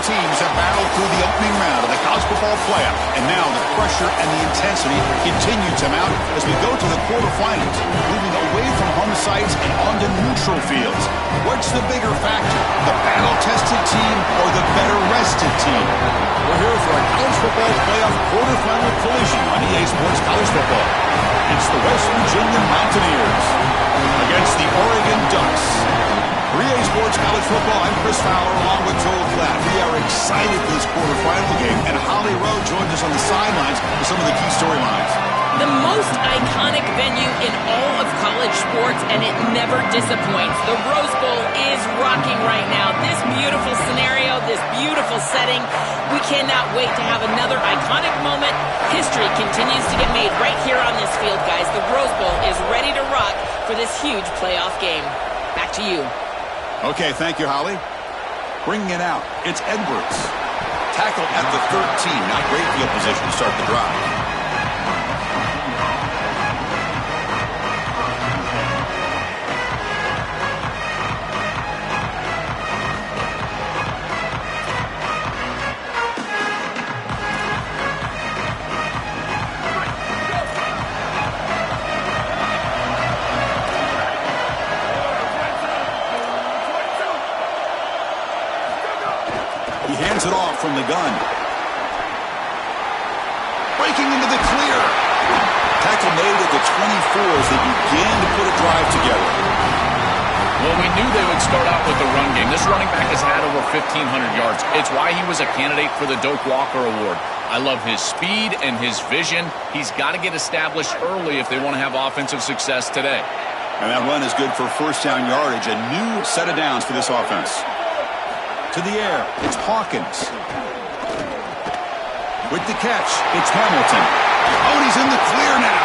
teams have battled through the opening round of the college football playoff, and now the pressure and the intensity continue to mount as we go to the quarterfinals, moving away from home sites and onto neutral fields. What's the bigger factor, the battle-tested team or the better-rested team? We're here for a college football playoff quarterfinal collision on EA Sports College Football. It's the West Virginia Mountaineers against the Oregon Ducks. For EA Sports College Football, I'm Chris Fowler along with Joel Klatt. We are excited for this quarterfinal game, and Holly Rowe joins us on the sidelines with some of the key storylines. The most iconic venue in all of college sports, and it never disappoints. The Rose Bowl is rocking right now. This beautiful scenario, this beautiful setting. We cannot wait to have another iconic moment. History continues to get made right here on this field, guys. The Rose Bowl is ready to rock for this huge playoff game. Back to you. Okay, thank you, Holly. Bringing it out, it's Edwards. Tackle at the 13. Not great field position to start the drive. Hands it off from the gun. Breaking into the clear. Tackle made at the 24 as they begin to put a drive together. Well, we knew they would start out with the run game. This running back has had over 1,500 yards. It's why he was a candidate for the Doak Walker Award. I love his speed and his vision. He's got to get established early if they want to have offensive success today. And that run is good for first down yardage. A new set of downs for this offense. To the air, it's Hawkins. With the catch, it's Hamilton. Oh, and he's in the clear now.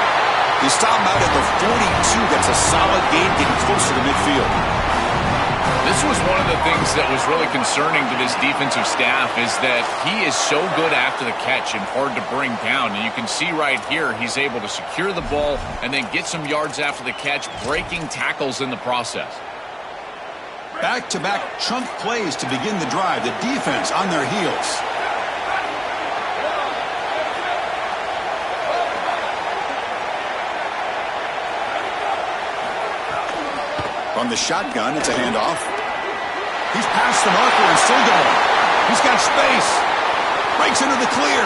They stop him out at the 42. That's a solid gain, getting closer to midfield. This was one of the things that was really concerning to this defensive staff is that he is so good after the catch and hard to bring down. And you can see right here, he's able to secure the ball and then get some yards after the catch, breaking tackles in the process. Back-to-back chunk plays to begin the drive. The defense on their heels. From the shotgun, it's a handoff. He's past the marker and still going. He's got space. Breaks into the clear.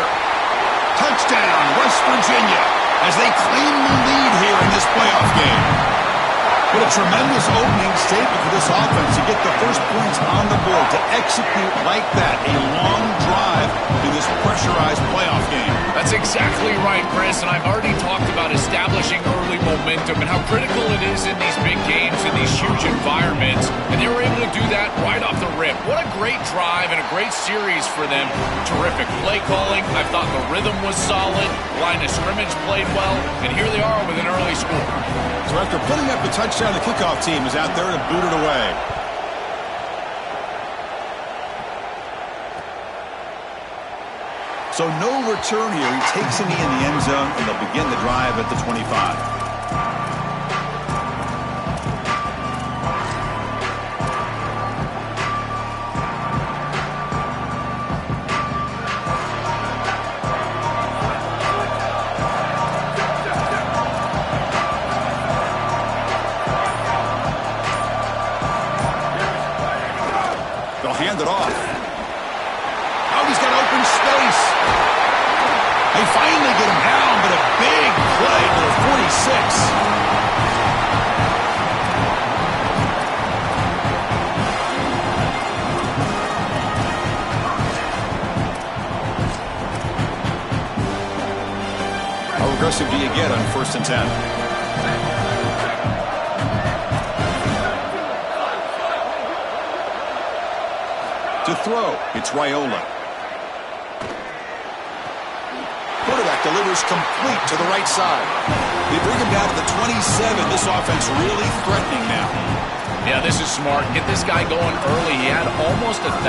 Touchdown, West Virginia, as they claim the lead here in this playoff game. What a tremendous opening statement for this offense to get the first points on the board, to execute like that, a long drive in this pressurized playoff game. That's exactly right, Chris, and I've already talked about establishing early momentum and how critical it is in these big games, in these huge environments, and they were able to do that right off the rip. What a great drive and a great series for them. Terrific play calling. I thought the rhythm was solid. Line of scrimmage played well, and here they are with an early score. So after putting up the touchdown, the kickoff team is out there to boot it away. So no return here. He takes a knee in the end zone, and they'll begin the drive at the 25. Hand it off. Oh, he's got open space. They finally get him down, but a big play to the 46. How aggressive do you get on 1st and 10? To throw, it's Raiola. Quarterback delivers complete to the right side. They bring him down to the 27. This offense really threatening now. Yeah, this is smart. Get this guy going early. He had almost 1,000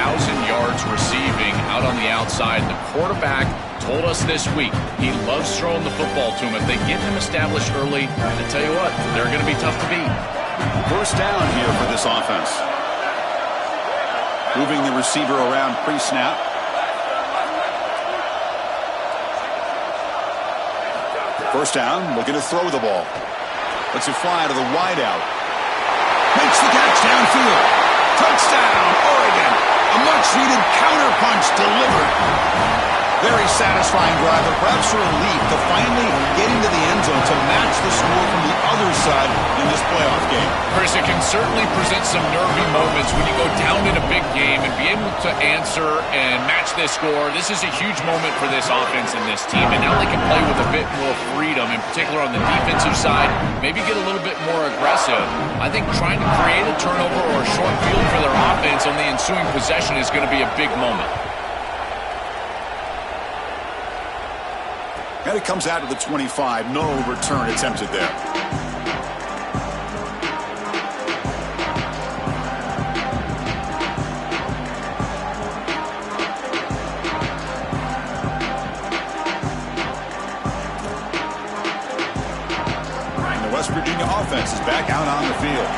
yards receiving out on the outside. The quarterback told us this week he loves throwing the football to him. If they get him established early, I tell you what, they're going to be tough to beat. First down here for this offense. Moving the receiver around pre-snap. First down, looking to throw the ball. Lets it fly to the wideout. Makes the catch downfield. Touchdown, Oregon. A much-needed counterpunch delivered. Very satisfying drive, but perhaps a relief to finally get into the end zone to match the score from the other side in this playoff game. Chris, it can certainly present some nervy moments when you go down in a big game and be able to answer and match this score. This is a huge moment for this offense and this team, and now they can play with a bit more freedom, in particular on the defensive side, maybe get a little bit more aggressive. I think trying to create a turnover or a short field for their offense on the ensuing possession is going to be a big moment. And it comes out to the 25. No return attempted there. And the West Virginia offense is back out on the field.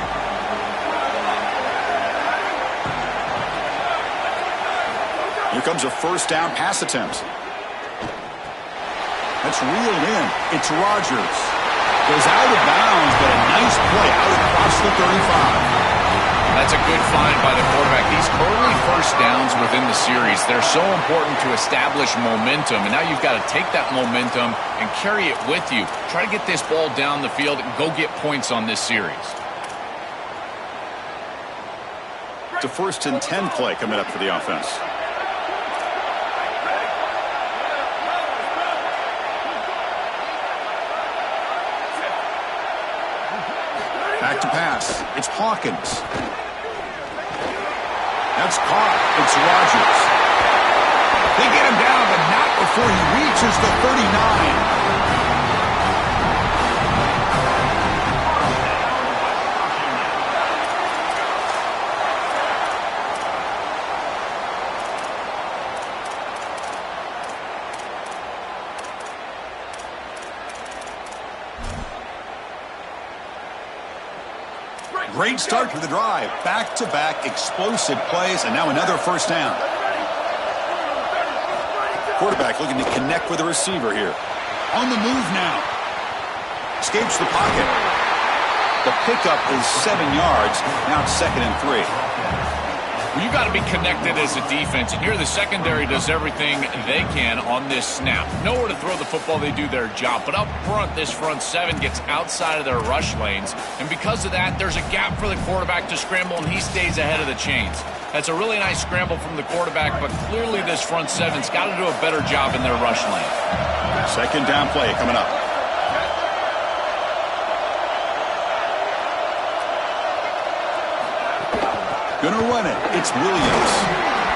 Here comes a first down pass attempt. That's reeled in. It's Rodgers. Goes out of bounds, but a nice play out across the 35. That's a good find by the quarterback. These early first downs within the series, they're so important to establish momentum. And now you've got to take that momentum and carry it with you. Try to get this ball down the field and go get points on this series. It's a 1st and 10 play coming up for the offense. Back to pass. It's Hawkins. That's caught. It's Rodgers. They get him down, but not before he reaches the 39. Great start to the drive. Back-to-back explosive plays, and now another first down. Quarterback looking to connect with the receiver here. On the move now. Escapes the pocket. The pickup is 7 yards. Now it's 2nd and 3. Well, you got to be connected as a defense, and here the secondary does everything they can on this snap. Nowhere to throw the football, they do their job. But up front, this front seven gets outside of their rush lanes, and because of that, there's a gap for the quarterback to scramble, and he stays ahead of the chains. That's a really nice scramble from the quarterback, but clearly this front seven's got to do a better job in their rush lane. 2nd down play coming up. Gonna run it. It's Williams.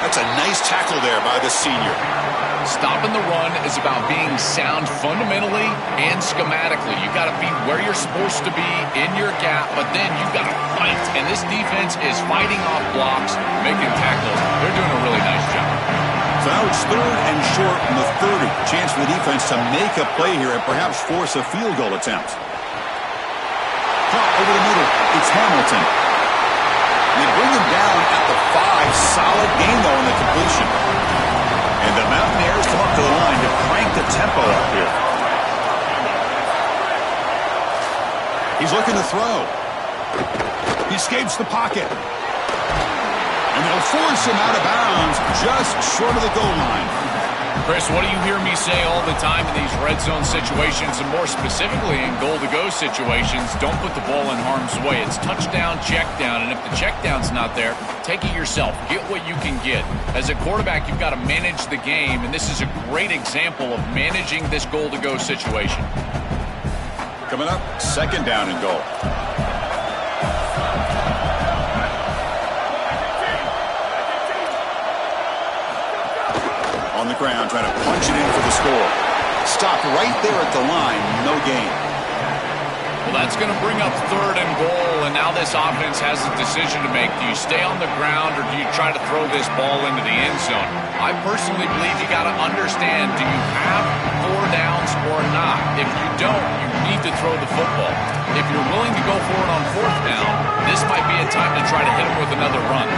That's a nice tackle there by the senior. Stopping the run is about being sound fundamentally and schematically. You got to be where you're supposed to be in your gap, but then you got to fight. And this defense is fighting off blocks, making tackles. They're doing a really nice job. So now it's 3rd and short from the 30. Chance for the defense to make a play here and perhaps force a field goal attempt. Caught over the middle. It's Hamilton. They bring him down at the 5. Solid gain, though, in the completion. And the Mountaineers come up to the line to crank the tempo up here. He's looking to throw. He escapes the pocket. And they'll force him out of bounds just short of the goal line. Chris, what do you hear me say all the time in these red zone situations, and more specifically in goal-to-go situations? Don't put the ball in harm's way. It's touchdown, check down, and if the check down's not there, take it yourself. Get what you can get. As a quarterback, you've got to manage the game, and this is a great example of managing this goal-to-go situation. Coming up, 2nd down and goal. On the ground, trying to punch it in for the score. Stopped right there at the line, no gain. Well, that's going to bring up 3rd and goal, and now this offense has a decision to make. Do you stay on the ground, or do you try to throw this ball into the end zone? I personally believe you got to understand, do you have 4 downs or not? If you don't, you need to throw the football. If you're willing to go for it on 4th down, this might be a time to try to hit him with another run.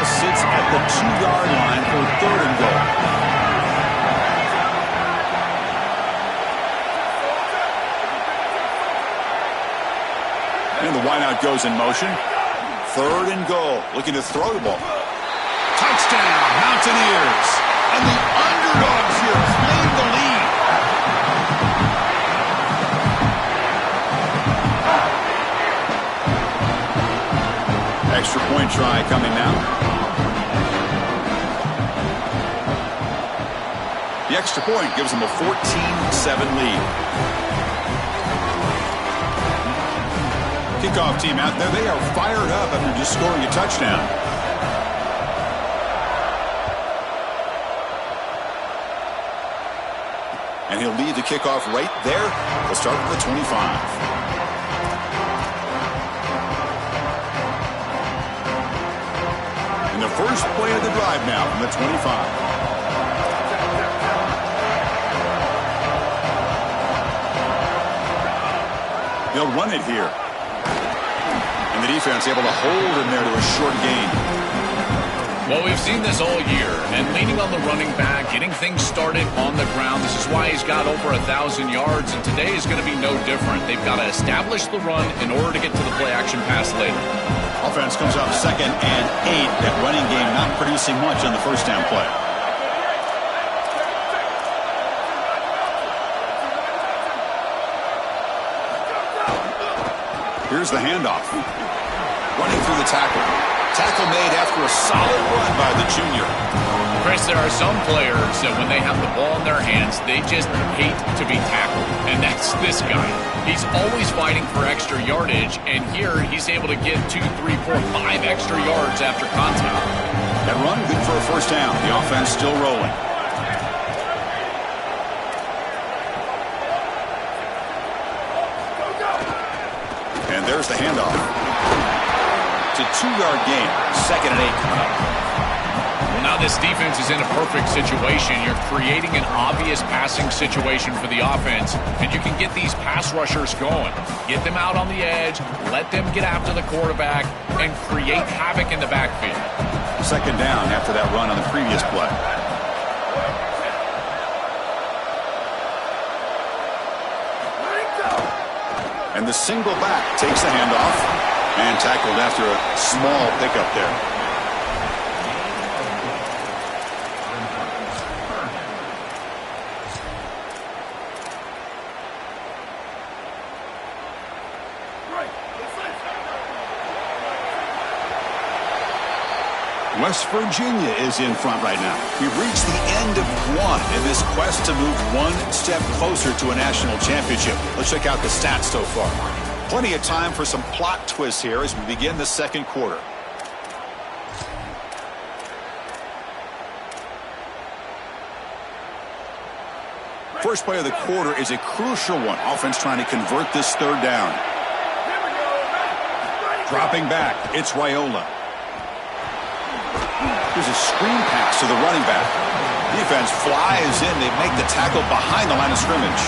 ball sits at the 2-yard line for 3rd and goal. And the wideout goes in motion. 3rd and goal. Looking to throw the ball. Touchdown, Mountaineers. And the underdogs here claim the lead. Extra point try coming now. The extra point gives them a 14-7 lead. Kickoff team out there, they are fired up after just scoring a touchdown. And he'll lead the kickoff right there. They'll start at the 25. And the first play of the drive now from the 25. They'll run it here. And the defense able to hold him there to a short gain. Well, we've seen this all year, and leaning on the running back, getting things started on the ground. This is why he's got over 1,000 yards, and today is going to be no different. They've got to establish the run in order to get to the play-action pass later. Offense comes up 2nd and 8. That running game not producing much on the first down play. Here's the handoff. Running through the tackle. Tackle made after a solid run by the junior. Chris, there are some players that when they have the ball in their hands, they just hate to be tackled. And that's this guy. He's always fighting for extra yardage, and here he's able to get 2, 3, 4, 5 extra yards after contact. That run good for a first down. The offense still rolling. And there's the handoff. It's a 2-yard gain. 2nd and 8 coming up. Well, now this defense is in a perfect situation. You're creating an obvious passing situation for the offense, and you can get these pass rushers going. Get them out on the edge, let them get after the quarterback, and create havoc in the backfield. 2nd down after that run on the previous play. And the single back takes the handoff and tackled after a small pickup there. West Virginia is in front right now. We've reached the end of one in this quest to move one step closer to a national championship. Let's check out the stats so far. Plenty of time for some plot twists here as we begin the second quarter. First play of the quarter is a crucial one. Offense trying to convert this 3rd down. Dropping back, it's Raiola. Here's a screen pass to the running back. Defense flies in. They make the tackle behind the line of scrimmage.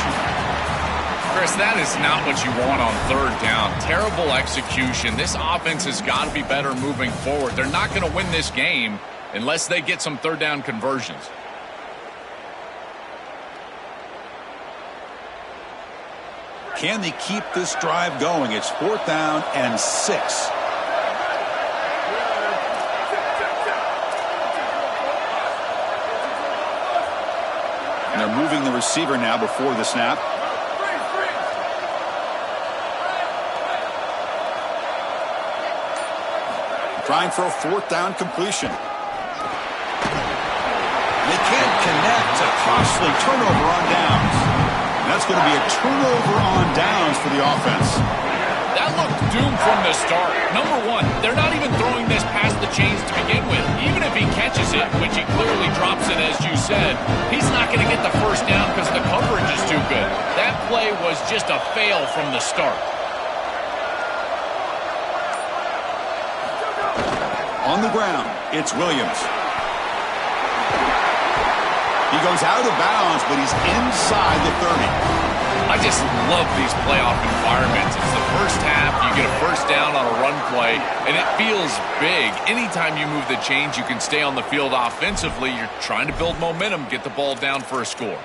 Chris, that is not what you want on 3rd down. Terrible execution. This offense has got to be better moving forward. They're not going to win this game unless they get some 3rd down conversions. Can they keep this drive going? It's 4th down and 6. And they're moving the receiver now before the snap. Trying for a 4th down completion. They can't connect. A costly turnover on downs. And that's going to be a turnover on downs for the offense. That looked doomed from the start. Number one, they're not even throwing this past the chains to begin with. Even if he catches it, which he clearly drops it, as you said, he's not going to get the first down because the coverage is too good. That play was just a fail from the start. On the ground, it's Williams. He goes out of bounds, but he's inside the 30. I just love these playoff environments. It's the first half. You get a first down on a run play, and it feels big. Anytime you move the chains, you can stay on the field offensively. You're trying to build momentum, get the ball down for a score.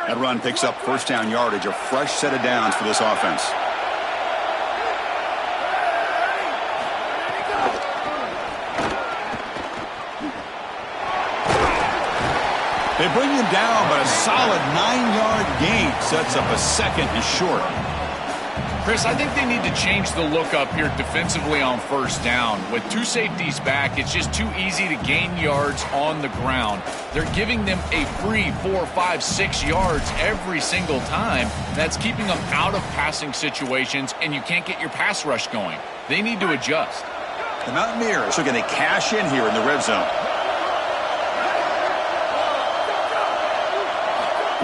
That run picks up first down yardage, a fresh set of downs for this offense. They bring him down, but a solid 9-yard gain sets up a second and short. Chris, I think they need to change the look up here defensively on first down. With two safeties back, it's just too easy to gain yards on the ground. They're giving them a free 4, 5, 6 yards every single time. That's keeping them out of passing situations, and you can't get your pass rush going. They need to adjust. The Mountaineers are going to cash in here in the red zone.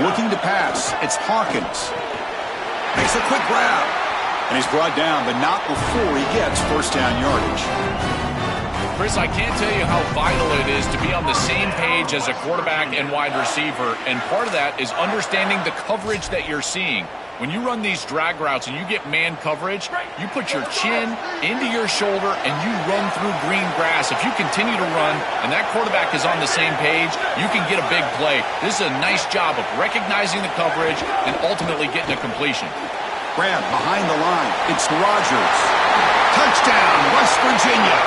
Looking to pass, it's Hawkins. Makes a quick grab. And he's brought down, but not before he gets first down yardage. Chris, I can't tell you how vital it is to be on the same page as a quarterback and wide receiver, and part of that is understanding the coverage that you're seeing. When you run these drag routes and you get man coverage, you put your chin into your shoulder and you run through green grass. If you continue to run and that quarterback is on the same page, you can get a big play. This is a nice job of recognizing the coverage and ultimately getting a completion. Grab behind the line. It's Rodgers. Touchdown, West Virginia.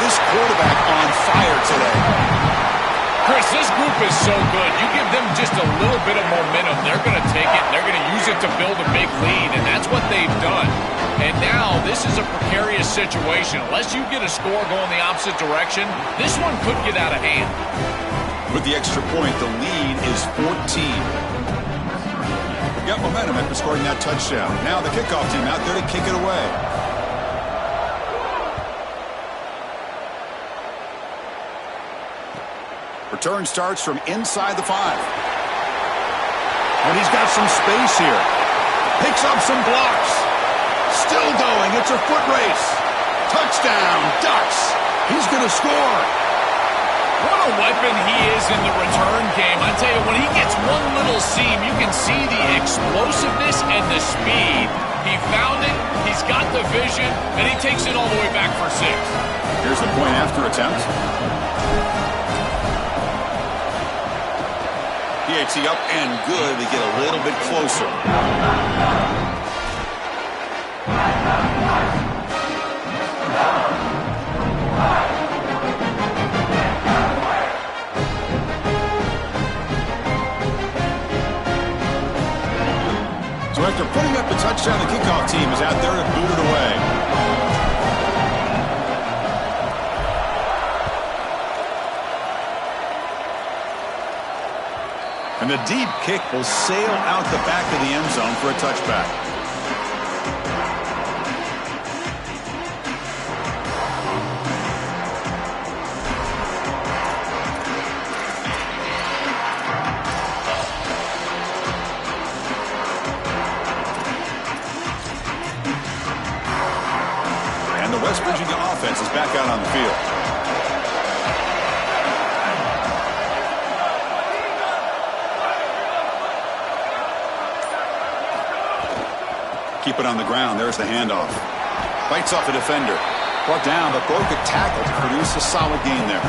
This quarterback on fire today. Chris, this group is so good. You give them just a little bit of momentum, they're going to take it, and they're going to use it to build a big lead, and that's what they've done. And now this is a precarious situation. Unless you get a score going the opposite direction, this one could get out of hand. With the extra point, the lead is 14. Got momentum after scoring that touchdown. Now the kickoff team out there to kick it away. Return starts from inside the 5. And he's got some space here. Picks up some blocks. Still going. It's a foot race. Touchdown, Ducks. He's going to score. What a weapon he is in the return game. I tell you, when he gets one little seam, you can see the explosiveness and the speed. He found it, he's got the vision, and he takes it all the way back for 6. Here's the point after attempt. PAT up and good to get a little bit closer. So after putting up the touchdown, the kickoff team is out there to boot it away. And the deep kick will sail out the back of the end zone for a touchback. And the West Virginia offense is back out on the field. Keep it on the ground. There's the handoff. Bites off the defender. Brought down, but broke a tackle to produce a solid gain there.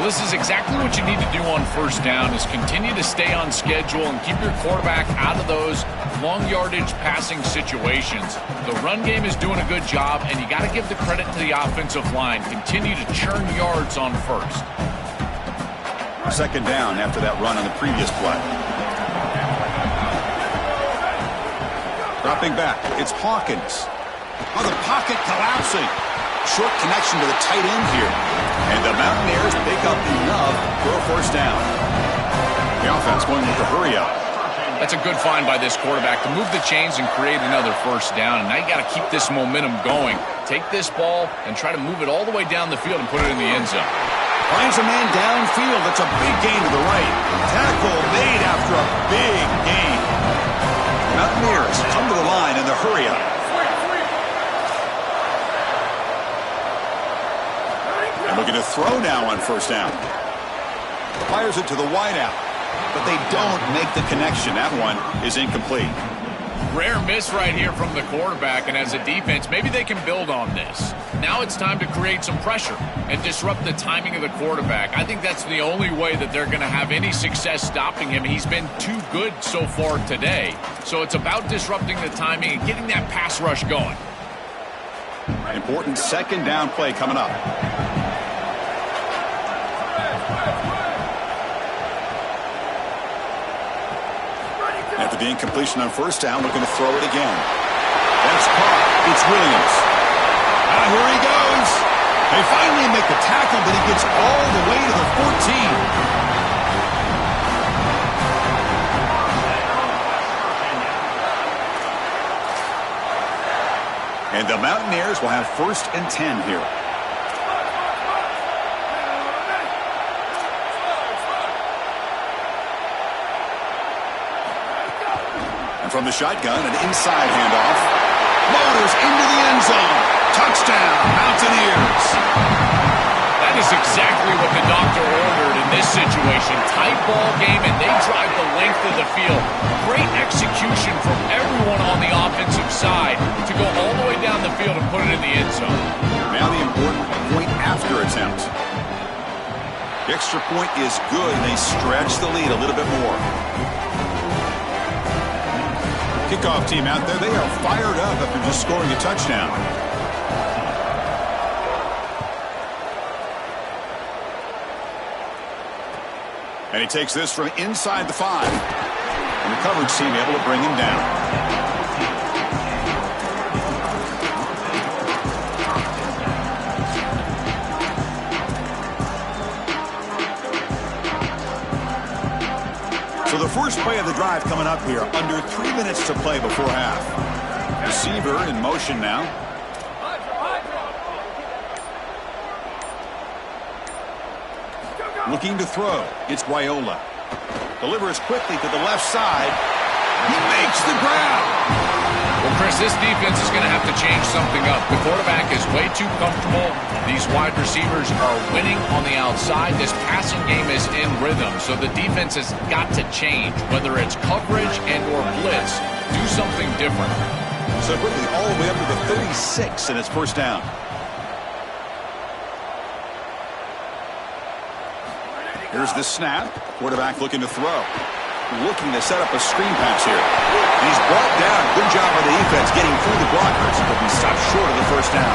Well, this is exactly what you need to do on first down is continue to stay on schedule and keep your quarterback out of those long yardage passing situations. The run game is doing a good job, and you got to give the credit to the offensive line. Continue to churn yards on first. Second down after that run on the previous play. Dropping back, it's Hawkins. Oh, the pocket collapsing. Short connection to the tight end here. And the Mountaineers pick up enough for a first down. The offense going with the hurry up. That's a good find by this quarterback to move the chains and create another first down. And now you got to keep this momentum going. Take this ball and try to move it all the way down the field and put it in the end zone. Finds a man downfield. That's a big gain to the right. Tackle made after a big gain. Mountaineers come to the line in the hurry up. And looking to throw now on first down. Fires it to the wideout, but they don't make the connection. That one is incomplete. Rare miss right here from the quarterback, and as a defense, maybe they can build on this. Now it's time to create some pressure and disrupt the timing of the quarterback. I think that's the only way that they're going to have any success stopping him. He's been too good so far today. So it's about disrupting the timing and getting that pass rush going. Important second down play coming up. After the incompletion on first down, looking to throw it again. That's caught. It's Williams. Now here he goes. They finally make the tackle, but he gets all the way to the 14. And the Mountaineers will have 1st and 10 here. From the shotgun, an inside handoff. Motors into the end zone. Touchdown, Mountaineers. That is exactly what the doctor ordered in this situation. Tight ball game, and they drive the length of the field. Great execution from everyone on the offensive side to go all the way down the field and put it in the end zone. Now the important point after attempt. The extra point is good, and they stretch the lead a little bit more. Kickoff team out there, they are fired up after just scoring a touchdown. And he takes this from inside the 5. And the coverage team able to bring him down. So the first play of the drive coming up here. Under 3 minutes to play before half. Receiver in motion now. Looking to throw. It's Wyola. Delivers quickly to the left side. He makes the grab. Well, Chris, this defense is going to have to change something up. The quarterback is way too comfortable. These wide receivers are winning on the outside. This passing game is in rhythm, so the defense has got to change. Whether it's coverage and or blitz, do something different. So quickly all the way up to the 36, and it's 1st down. Here's the snap. Quarterback looking to throw. Looking to set up a screen pass here. He's brought down. Good job by the defense getting through the blockers, but he stopped short of the 1st down.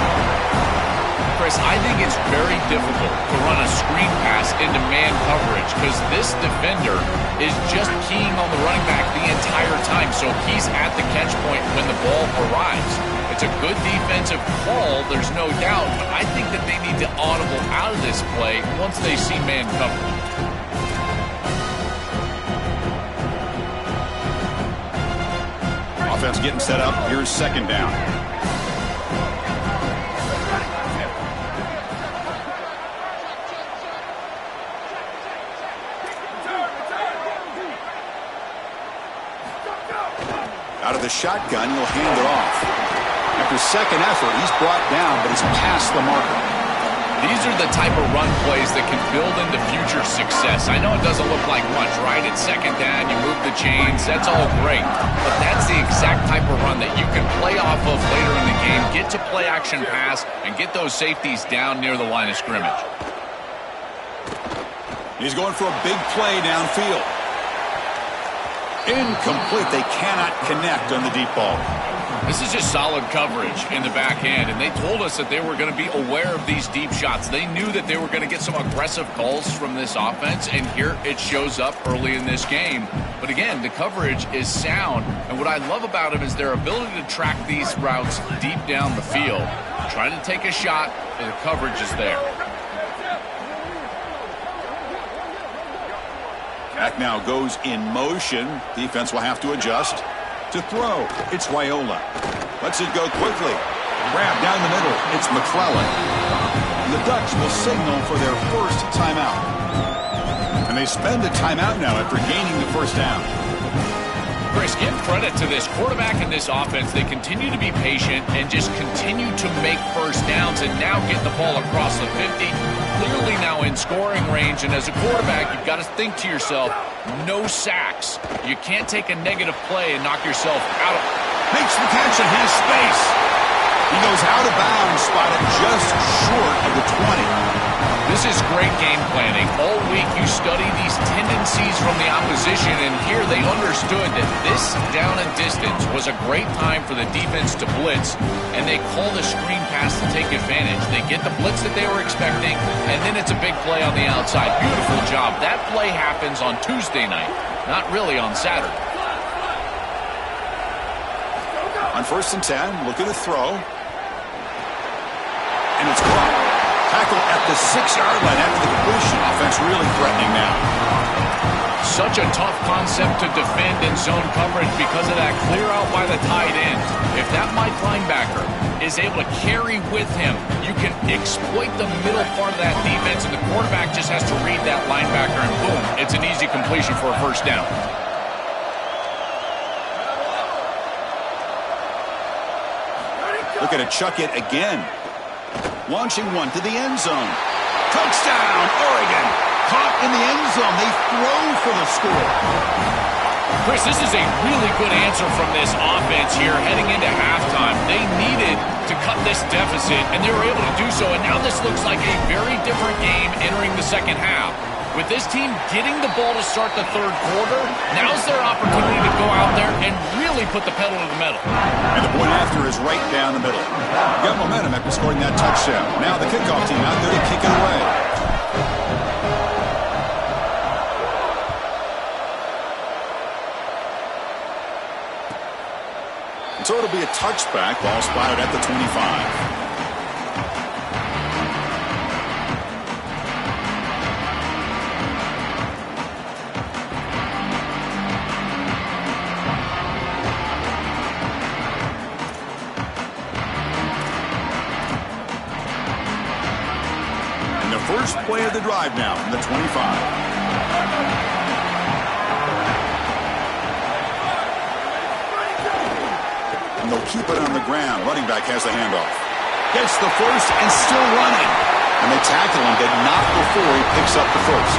Chris, I think it's very difficult to run a screen pass into man coverage because this defender is just keying on the running back the entire time, so he's at the catch point when the ball arrives. It's a good defensive call, there's no doubt, but I think that they need to audible out of this play once they see man coverage. Offense getting set up. Here's 2nd down. Out of the shotgun, he'll hand it off. After second effort, he's brought down, but he's past the marker. These are the type of run plays that can build into future success. I know it doesn't look like much, right? It's 2nd down, you move the chains, that's all great. But that's the exact type of run that you can play off of later in the game, get to play action pass, and get those safeties down near the line of scrimmage. He's going for a big play downfield. Incomplete. They cannot connect on the deep ball. This is just solid coverage in the back end, and they told us that they were going to be aware of these deep shots. They knew that they were going to get some aggressive calls from this offense, and here it shows up early in this game. But again, the coverage is sound, and what I love about it is their ability to track these routes deep down the field. Trying to take a shot, and the coverage is there. Back now goes in motion. Defense will have to adjust. To throw, it's Wyola. Lets it go quickly. Grab down the middle, it's McClellan. And the Ducks will signal for their 1st timeout. And they spend a timeout now after gaining the 1st down. Chris, give credit to this quarterback and this offense. They continue to be patient and just continue to make 1st downs, and now getting the ball across the 50. clearly now in scoring range, and as a quarterback, you've got to think to yourself, no sacks. You can't take a negative play and knock yourself out. Makes the catch and has space. He goes out of bounds, spotted just short of the 20. This is great game planning. All week you study these tendencies from the opposition, and here they understood that this down and distance was a great time for the defense to blitz, and they call the screen pass to take advantage. They get the blitz that they were expecting, and then it's a big play on the outside. Beautiful job. That play happens on Tuesday night, not really on Saturday. On 1st and 10, looking to throw. And it's caught. Tackle at the 6-yard line after the completion. Offense really threatening now. Such a tough concept to defend in zone coverage because of that clear out by the tight end. If that Mike linebacker is able to carry with him, you can exploit the middle part of that defense, and the quarterback just has to read that linebacker, and boom, it's an easy completion for a first down. Looking to chuck it again. Launching one to the end zone. Touchdown, Oregon. Caught in the end zone. They throw for the score. Chris, this is a really good answer from this offense here heading into halftime. They needed to cut this deficit, and they were able to do so, and now this looks like a very different game entering the second half. With this team getting the ball to start the third quarter, now's their opportunity to go out there and really put the pedal to the metal. And the point after is right down the middle. Got momentum after scoring that touchdown. Now the kickoff team out there to kick it away. And so it'll be a touchback. Ball spotted at the 25. First play of the drive now from the 25. And they'll keep it on the ground. Running back has the handoff. Gets the first and still running. And they tackle him, but not before he picks up the first.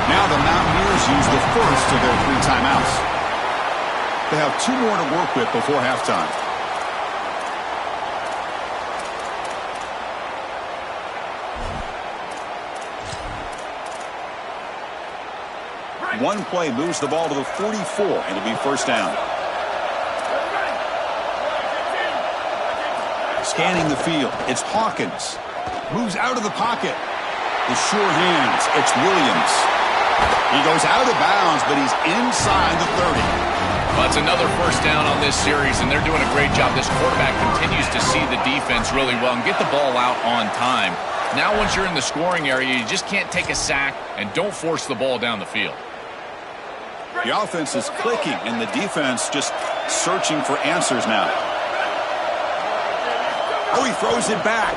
Now the Mountaineers use the first of their 3 timeouts. They have 2 more to work with before halftime. One play moves the ball to the 44, and it'll be first down. Scanning the field, it's Hawkins. Moves out of the pocket. The sure hands, it's Williams. He goes out of bounds, but he's inside the 30. Well, it's another first down on this series, and they're doing a great job. This quarterback continues to see the defense really well and get the ball out on time. Now once you're in the scoring area, you just can't take a sack, and don't force the ball down the field. The offense is clicking, and the defense just searching for answers now. Oh, he throws it back.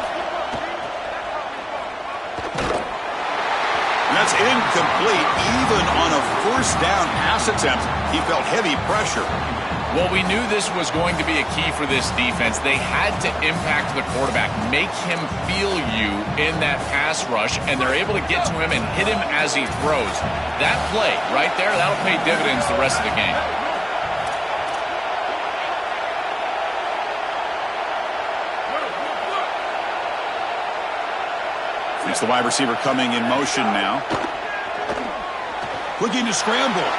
And that's incomplete. Even on a first down pass attempt, he felt heavy pressure. Well, we knew this was going to be a key for this defense. They had to impact the quarterback, make him feel you in that pass rush, and they're able to get to him and hit him as he throws. That play right there, that'll pay dividends the rest of the game. It's the wide receiver coming in motion now. Looking to scramble.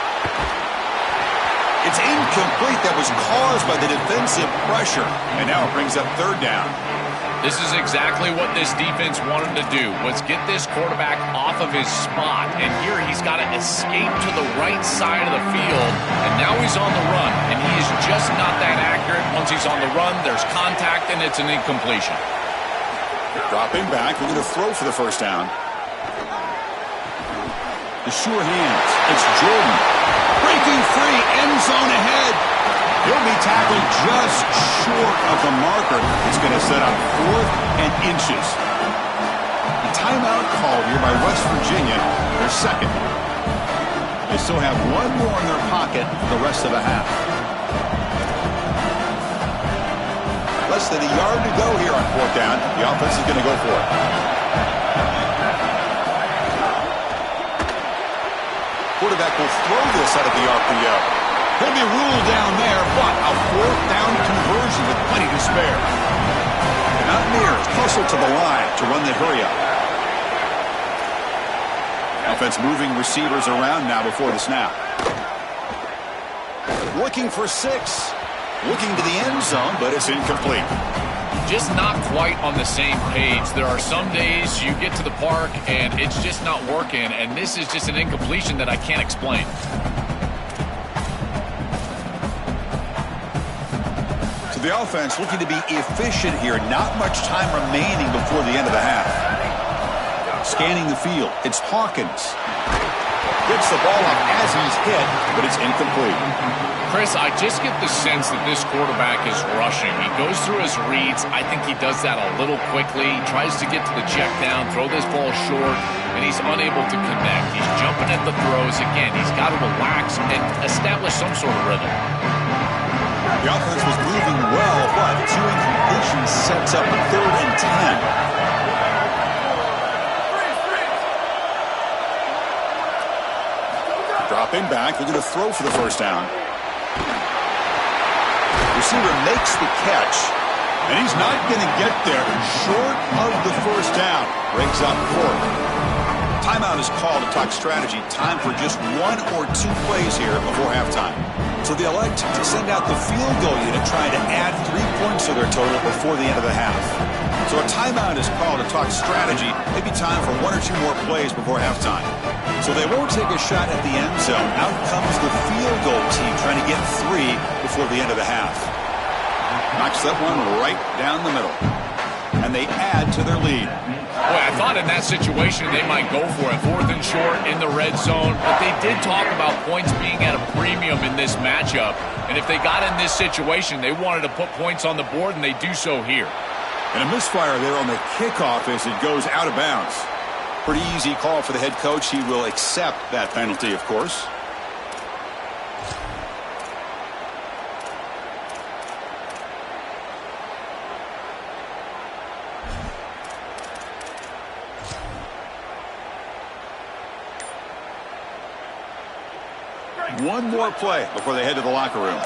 It's incomplete. That was caused by the defensive pressure. And now it brings up third down. This is exactly what this defense wanted to do, was get this quarterback off of his spot. And here he's got to escape to the right side of the field. And now he's on the run. And he is just not that accurate. Once he's on the run, there's contact, and it's an incompletion. Dropping back, looking to throw for the first down. The sure hands. It's Jordan. Breaking free, end zone ahead. He'll be tackled just short of the marker. It's going to set up 4th and inches. The timeout called here by West Virginia, their second. They still have 1 more in their pocket for the rest of the half. Less than a yard to go here on 4th down. The offense is going to go for it. Quarterback will throw this out of the RPO. He'll be ruled down there, but a fourth down conversion with plenty to spare. The Mountaineers hustle to the line to run the hurry-up. Offense moving receivers around now before the snap. Looking for 6. Looking to the end zone, but it's incomplete. Just not quite on the same page. There are some days you get to the park and it's just not working, and this is just an incompletion that I can't explain. So the offense looking to be efficient here. Not much time remaining before the end of the half. Scanning the field, it's Hawkins. Gets the ball up as he's hit, but it's incomplete. Chris, I just get the sense that this quarterback is rushing. He goes through his reads. I think he does that a little quickly. He tries to get to the check down, throw this ball short, and he's unable to connect. He's jumping at the throws. Again, he's got to relax and establish some sort of rhythm. The offense was moving well, but 2 incompletions sets up a 3rd and 10. Dropping back, they're going to throw for the first down. Receiver makes the catch, and he's not going to get there. Short of the first down. Breaks up 4th. Timeout is called to talk strategy. Time for just 1 or 2 plays here before halftime. So they elect to send out the field goal unit, trying to add 3 points to their total before the end of the half. So a timeout is called to talk strategy. Maybe time for 1 or 2 more plays before halftime. So they won't take a shot at the end zone. Out comes the field goal team trying to get 3 before the end of the half. Knocks that one right down the middle. And they add to their lead. Boy, I thought in that situation they might go for it. 4th and short in the red zone. But they did talk about points being at a premium in this matchup. And if they got in this situation, they wanted to put points on the board, and they do so here. And a misfire there on the kickoff as it goes out of bounds. Pretty easy call for the head coach. He will accept that penalty, of course. One more play before they head to the locker room.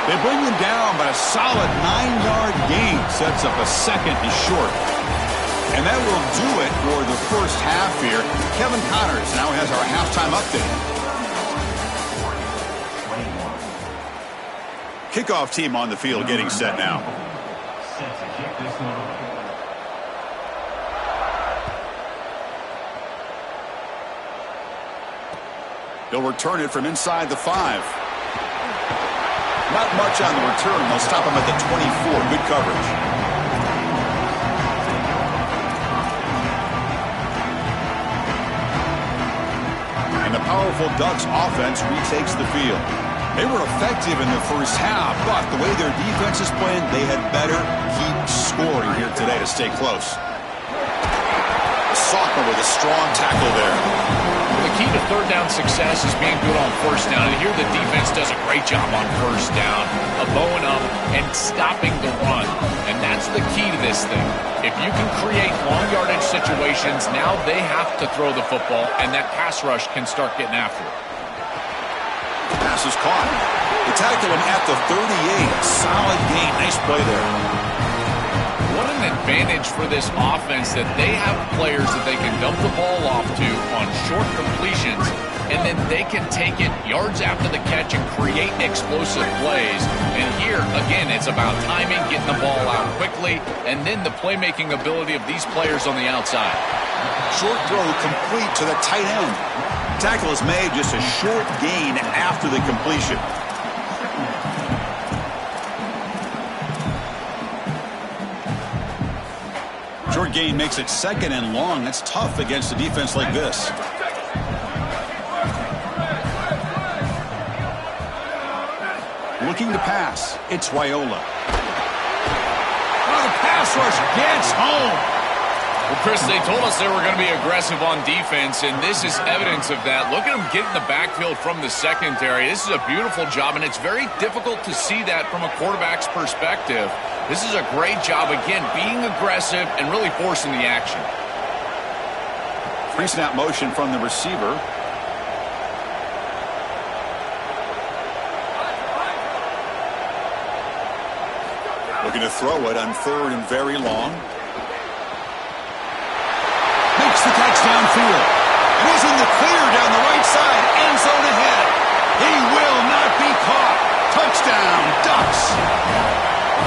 They bring him down, but a solid 9-yard gain sets up a 2nd and short. And that will do it for the first half here. Kevin Connors now has our halftime update. Kickoff team on the field getting set now. They'll return it from inside the 5. Not much on the return. They'll stop him at the 24. Good coverage. And the powerful Ducks offense retakes the field. They were effective in the first half, but the way their defense is playing, they had better keep scoring here today to stay close. Soccer with a strong tackle there. The key to 3rd down success is being good on 1st down. And here the defense does a great job on 1st down, bowing up and stopping the run. And that's the key to this thing. If you can create long yardage situations, now they have to throw the football, and that pass rush can start getting after it. Pass is caught. They tackle him at the 38. Solid gain. Nice play there. What an advantage for this offense that they have players that they can dump the ball off to on short completions, and then they can take it yards after the catch and create explosive plays. And here, again, it's about timing, getting the ball out quickly, and then the playmaking ability of these players on the outside. Short throw complete to the tight end. Tackle is made, just a short gain after the completion. Short gain makes it 2nd and long. That's tough against a defense like this. Looking to pass. It's Raiola. Oh, the pass rush gets home. Well, Chris, they told us they were going to be aggressive on defense, and this is evidence of that. Look at them getting the backfield from the secondary. This is a beautiful job, and it's very difficult to see that from a quarterback's perspective. This is a great job, again, being aggressive and really forcing the action. Pre-snap motion from the receiver. Looking to throw it on 3rd and very long. Makes the catch downfield. It was in the clear down the right side. End zone ahead. He will not be caught. Touchdown, Ducks.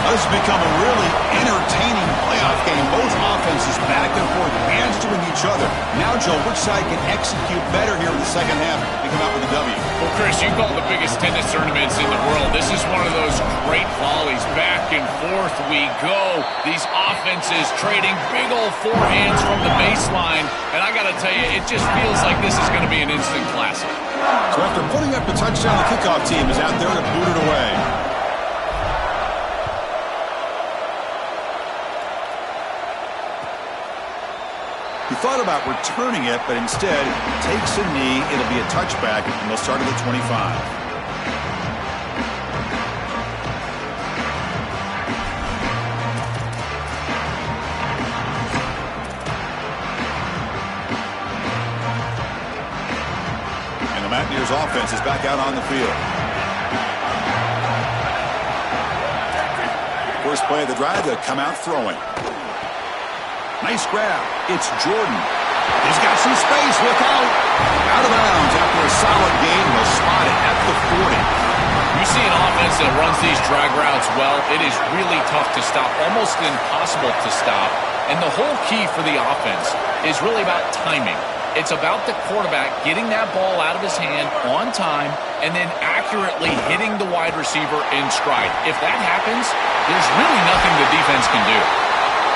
This has become a really entertaining playoff game. Both offenses back and forth, answering each other. Now, Joe, which side can execute better here in the second half and come out with a W? Well, Chris, you call the biggest tennis tournaments in the world. This is one of those great volleys. Back and forth we go. These offenses trading big old forehands from the baseline. And I got to tell you, it just feels like this is going to be an instant classic. So after putting up the touchdown, the kickoff team is out there to boot it away. He thought about returning it, but instead takes a knee. It'll be a touchback, and they'll start at the 25. And the Mountaineers offense is back out on the field. First play of the drive, they'll come out throwing. Nice grab. It's Jordan. He's got some space. Look out. Out of bounds after a solid gain. He'll spot it at the 40. You see an offense that runs these drag routes well, it is really tough to stop, almost impossible to stop. And the whole key for the offense is really about timing. It's about the quarterback getting that ball out of his hand on time and then accurately hitting the wide receiver in stride. If that happens, there's really nothing the defense can do.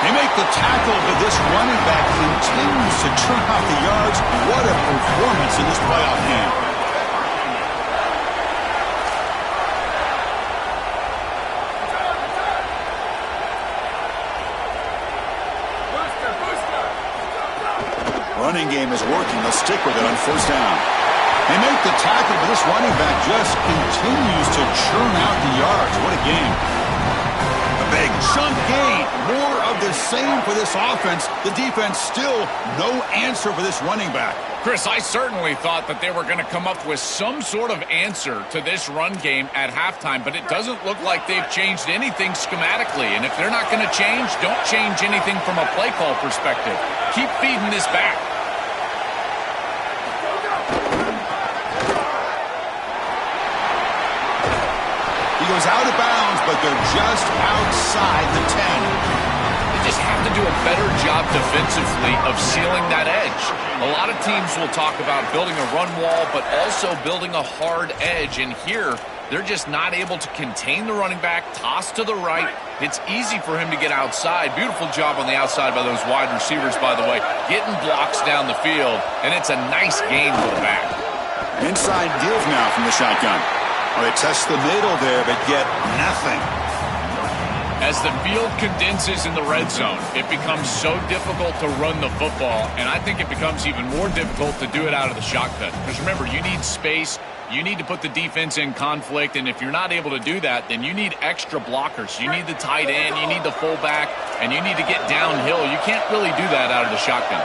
They make the tackle, but this running back continues to churn out the yards. What a performance in this playoff game. Running game is working. They'll stick with it on first down. They make the tackle, but this running back just continues to churn out the yards. What a game. A big chunk gain. More of the same for this offense. The defense still no answer for this running back. Chris, I certainly thought that they were going to come up with some sort of answer to this run game at halftime, but it doesn't look like they've changed anything schematically. And if they're not going to change, don't change anything from a play call perspective. Keep feeding this back. He goes out of bounds, but they're just outside the 10. They just have to do a better job defensively of sealing that edge. A lot of teams will talk about building a run wall, but also building a hard edge. And here, they're just not able to contain the running back, toss to the right. It's easy for him to get outside. Beautiful job on the outside by those wide receivers, by the way, getting blocks down the field. And it's a nice gain for the back. Inside give now from the shotgun. Well, they test the middle there, but get nothing. As the field condenses in the red zone, it becomes so difficult to run the football, and I think it becomes even more difficult to do it out of the shotgun. Because remember, you need space, you need to put the defense in conflict, and if you're not able to do that, then you need extra blockers. You need the tight end, you need the fullback, and you need to get downhill. You can't really do that out of the shotgun.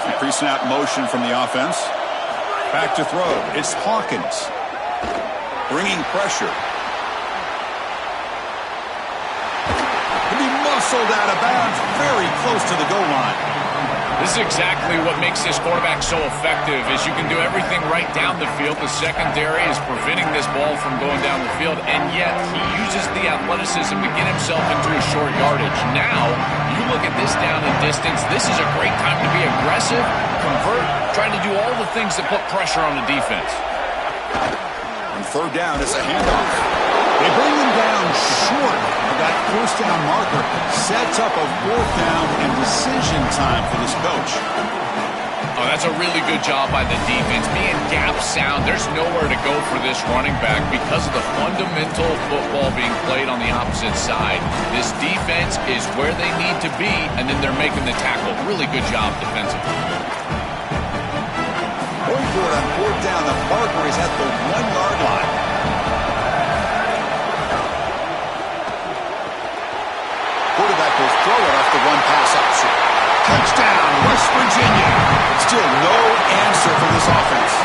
Some pre-snap motion from the offense. Back to throw. It's Hawkins. Bringing pressure. He'll be muscled out of bounds, very close to the goal line. This is exactly what makes this quarterback so effective, is you can do everything right down the field. The secondary is preventing this ball from going down the field, and yet he uses the athleticism to get himself into a short yardage. Now, you look at this down and distance, this is a great time to be aggressive, convert, trying to do all the things that put pressure on the defense. On third down, it's a handoff. They bring him down short of that first down marker. Sets up a fourth down and decision time for this coach. Oh, that's a really good job by the defense. Being gap sound, there's nowhere to go for this running back because of the fundamental football being played on the opposite side. This defense is where they need to be, and then they're making the tackle. Really good job defensively. Going for it on fourth down. The marker is at the 1-yard line. throw it off the run-pass option. Touchdown, West Virginia. Still no answer for this offense.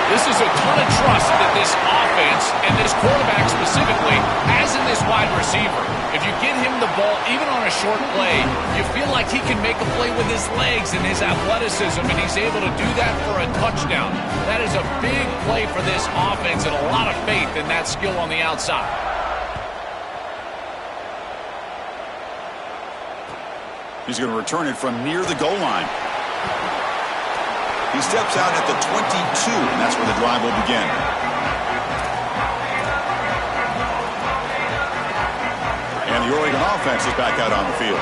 This is a ton of trust that this offense, and this quarterback specifically, has in this wide receiver. If you get him the ball, even on a short play, you feel like he can make a play with his legs and his athleticism, and he's able to do that for a touchdown. That is a big play for this offense and a lot of faith in that skill on the outside. He's going to return it from near the goal line. He steps out at the 22, and that's where the drive will begin. And the Oregon offense is back out on the field.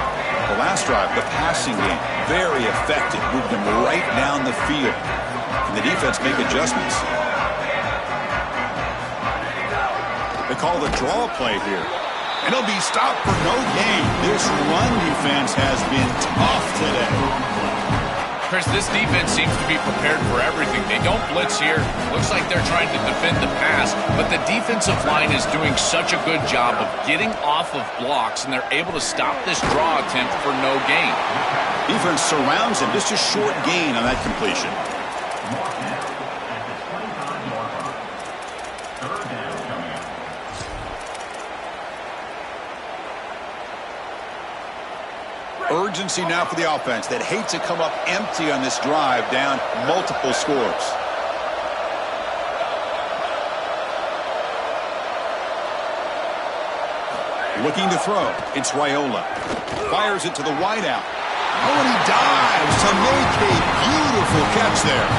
The last drive, the passing game, very effective. Moved them right down the field. And the defense make adjustments. They call the draw play here. And he'll be stopped for no gain. This run defense has been tough today. Chris, this defense seems to be prepared for everything. They don't blitz here. Looks like they're trying to defend the pass, but the defensive line is doing such a good job of getting off of blocks, and they're able to stop this draw attempt for no gain. Defense surrounds him. Just a short gain on that completion. Urgency now for the offense that hates to come up empty on this drive, down multiple scores. Looking to throw. It's Raiola. Fires it to the wideout. Oh, and he dives to make a beautiful catch there.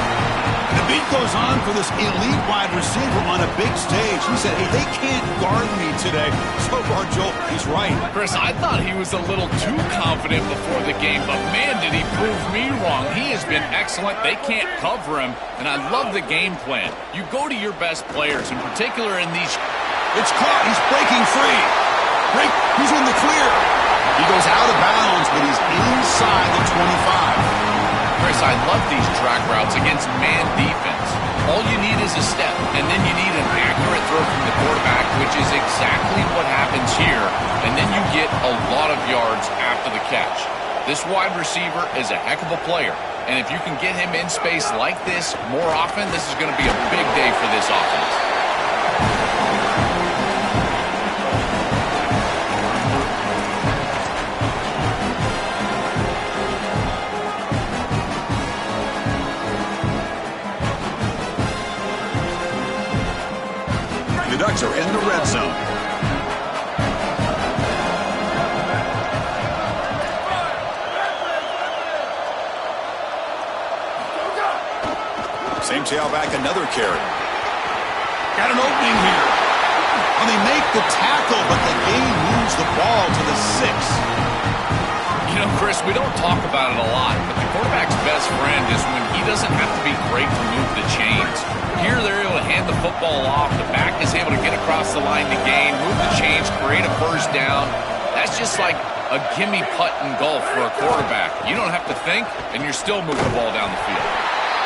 The beat goes on for this elite wide receiver on a big stage. He said, hey, they can't guard me today. So far, Joel, he's right. Chris, I thought he was a little too confident before the game, but man, did he prove me wrong. He has been excellent. They can't cover him, and I love the game plan. You go to your best players, in particular in these... It's caught. He's breaking free. He's in the clear. He goes out of bounds, but he's inside the 25. Chris, I love these drag routes against man defense. All you need is a step, and then you need an accurate throw from the quarterback, which is exactly what happens here, and then you get a lot of yards after the catch. This wide receiver is a heck of a player, and if you can get him in space like this more often, this is going to be a big day for this offense. The Ducks are in the red zone. Same tailback, another carry. Got an opening here. Well, they make the tackle, but the game moves the ball to the 6. You know, Chris, we don't talk about it a lot, but the quarterback's best friend is when he doesn't have to be great to move the chains. Here they're able to hand the football off. The back is able to get across the line to gain, move the chains, create a first down. That's just like a gimme putt in golf for a quarterback. You don't have to think, and you're still moving the ball down the field.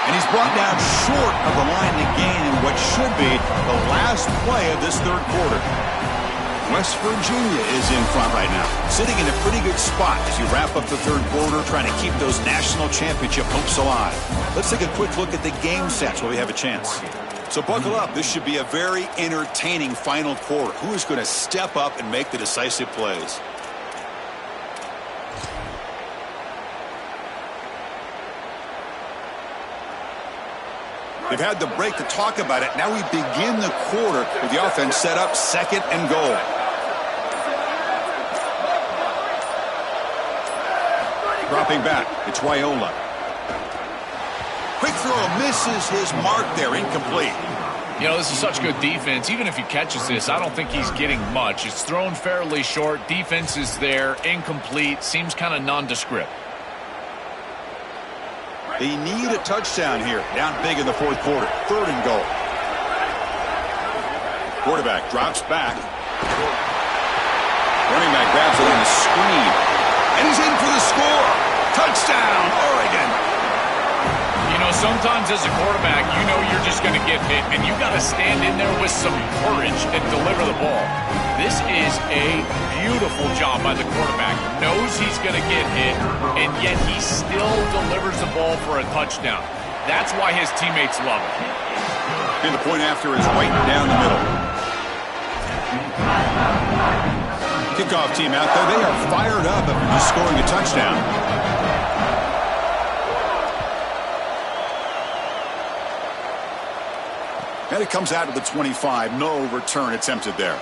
And he's brought down short of the line to gain in what should be the last play of this third quarter. West Virginia is in front right now, sitting in a pretty good spot as you wrap up the third quarter, trying to keep those national championship hopes alive. Let's take a quick look at the game stats while we have a chance. So buckle up. This should be a very entertaining final quarter. Who is going to step up and make the decisive plays? They've had the break to talk about it. Now we begin the quarter with the offense set up, second and goal. Dropping back, it's Raiola. Quick throw, misses his mark there, incomplete. You know, this is such good defense. Even if he catches this, I don't think he's getting much. It's thrown fairly short. Defense is there, incomplete, seems kind of nondescript. They need a touchdown here. Down big in the fourth quarter. Third and goal. Quarterback drops back. Running back grabs it on the screen. And he's in for the score. Touchdown, Oregon. You know, some sometimes as a quarterback, you know you're just going to get hit, and you got to stand in there with some courage and deliver the ball. This is a beautiful job by the quarterback. Knows he's going to get hit, and yet he still delivers the ball for a touchdown. That's why his teammates love him. And the point after is right down the middle. Kickoff team out there. They are fired up after just scoring a touchdown. And it comes out to the 25. No return attempted there.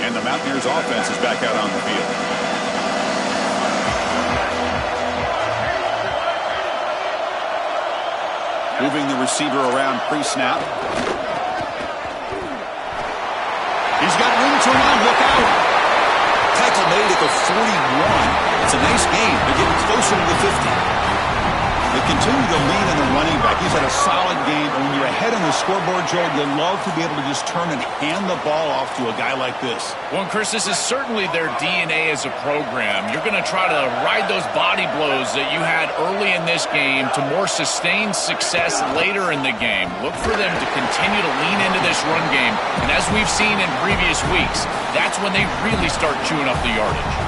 And the Mountaineers offense is back out on the field. Moving the receiver around pre-snap. He's got room to run. Look out. Tackle made at the 41. It's a nice gain. They're getting closer to the 50. They continue to lean on the running back. He's had a solid game. And when you're ahead on the scoreboard, Joe, you love to be able to just turn and hand the ball off to a guy like this. Well, Chris, this is certainly their DNA as a program. You're going to try to ride those body blows that you had early in this game to more sustained success later in the game. Look for them to continue to lean into this run game. And as we've seen in previous weeks, that's when they really start chewing up the yardage.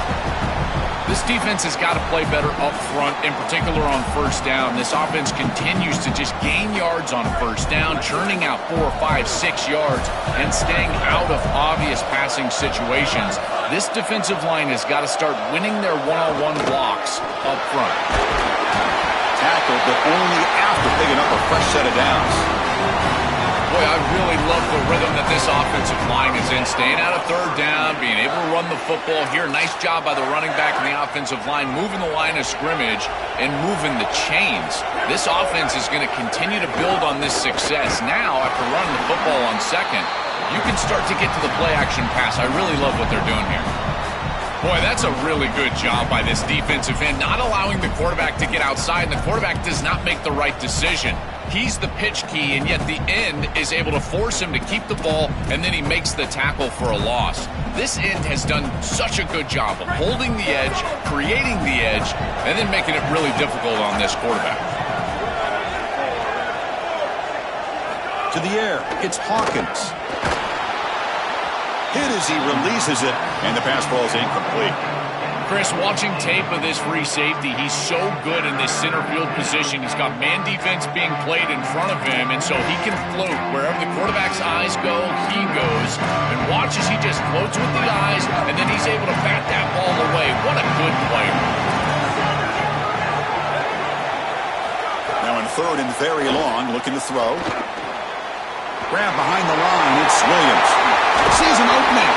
This defense has got to play better up front, in particular on first down. This offense continues to just gain yards on first down, churning out 4, 5, 6 yards, and staying out of obvious passing situations. This defensive line has got to start winning their one-on-one blocks up front. Tackled, but only after picking up a fresh set of downs. Boy, I really love the rhythm that this offensive line is in. Staying out of third down, being able to run the football here. Nice job by the running back and the offensive line, moving the line of scrimmage and moving the chains. This offense is going to continue to build on this success. Now, after running the football on second, you can start to get to the play-action pass. I really love what they're doing here. Boy, that's a really good job by this defensive end, not allowing the quarterback to get outside, and the quarterback does not make the right decision. He's the pitch key, and yet the end is able to force him to keep the ball, and then he makes the tackle for a loss. This end has done such a good job of holding the edge, creating the edge, and then making it really difficult on this quarterback. To the air, it's Hawkins. Hit as he releases it, and the pass ball is incomplete. Chris, watching tape of this free safety, he's so good in this center field position. He's got man defense being played in front of him, and so he can float. Wherever the quarterback's eyes go, he goes. And watch as he just floats with the eyes, and then he's able to bat that ball away. What a good player. Now in third and very long, looking to throw. Grab behind the line, it's Williams. Sees an opening.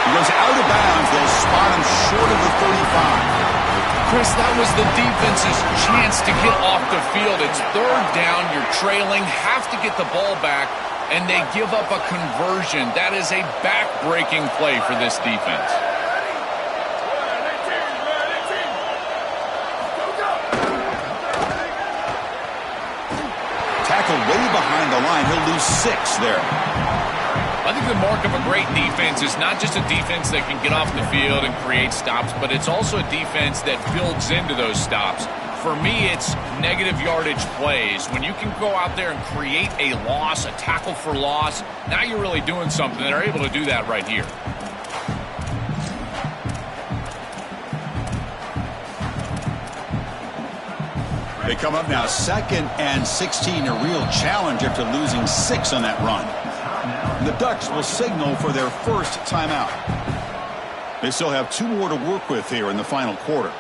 He goes out of bounds. They'll spot him short of the 35. Chris, that was the defense's chance to get off the field. It's third down. You're trailing. Have to get the ball back, and they give up a conversion. That is a back-breaking play for this defense. Tackled way behind the line. He'll lose 6 there. I think the mark of a great defense is not just a defense that can get off the field and create stops, but it's also a defense that builds into those stops. For me, it's negative yardage plays. When you can go out there and create a loss, a tackle for loss, now you're really doing something. They're able to do that right here. They come up now 2nd and 16, a real challenge after losing 6 on that run. The Ducks will signal for their first timeout. They still have 2 more to work with here in the final quarter.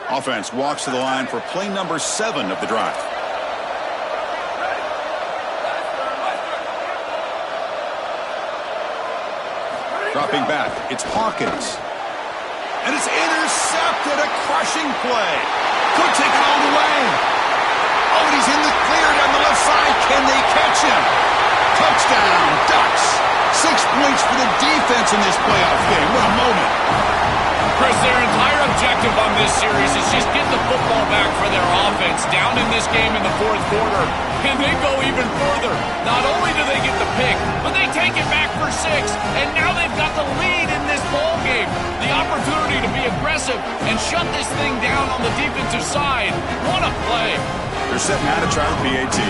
Offense walks to the line for play number 7 of the drive. Dropping back, it's Hawkins. And it's intercepted, a crushing play. Could take it all the way. Oh, and he's in the clear down the left side. Can they catch him? Touchdown, Ducks. 6 plays points for the defense in this playoff game. What a moment. Chris, their entire objective on this series is just get the football back for their offense down in this game in the fourth quarter. And they go even further. Not only do they get the pick, but they take it back for 6. And now they've got the lead in this ball game. The opportunity to be aggressive and shut this thing down on the defensive side. What a play. They're setting out to try the PAT.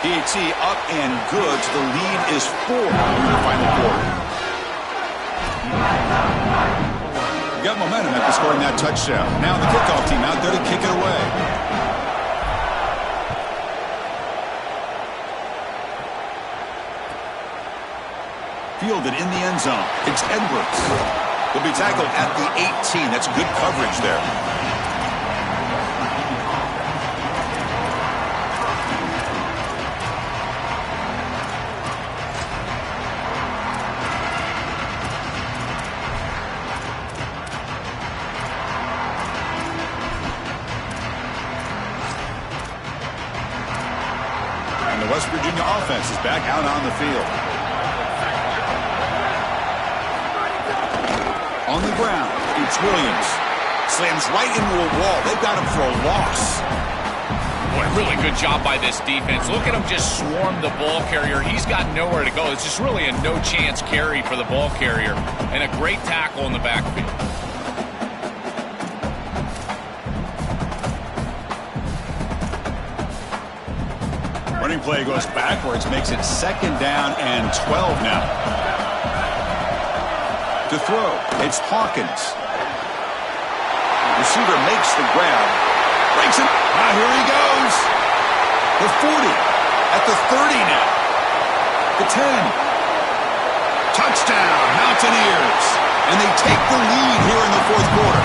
PAT up and good. So the lead is 4 in the final quarter. You got momentum after scoring that touchdown. Now the kickoff team out there to kick it away. Fielded in the end zone. It's Edwards. He'll be tackled at the 18. That's good coverage there. And the West Virginia offense is back out on the field. On the ground, it's Williams. Slams right into a wall. They've got him for a loss. Boy, really good job by this defense. Look at him just swarm the ball carrier. He's got nowhere to go. It's just really a no-chance carry for the ball carrier. And a great tackle in the backfield. Running play goes backwards, makes it 2nd down and 12 now. To throw, it's Hawkins. Receiver makes the grab. Breaks it. Ah, here he goes. The 40. At the 30 now. The 10. Touchdown, Mountaineers. And they take the lead here in the fourth quarter.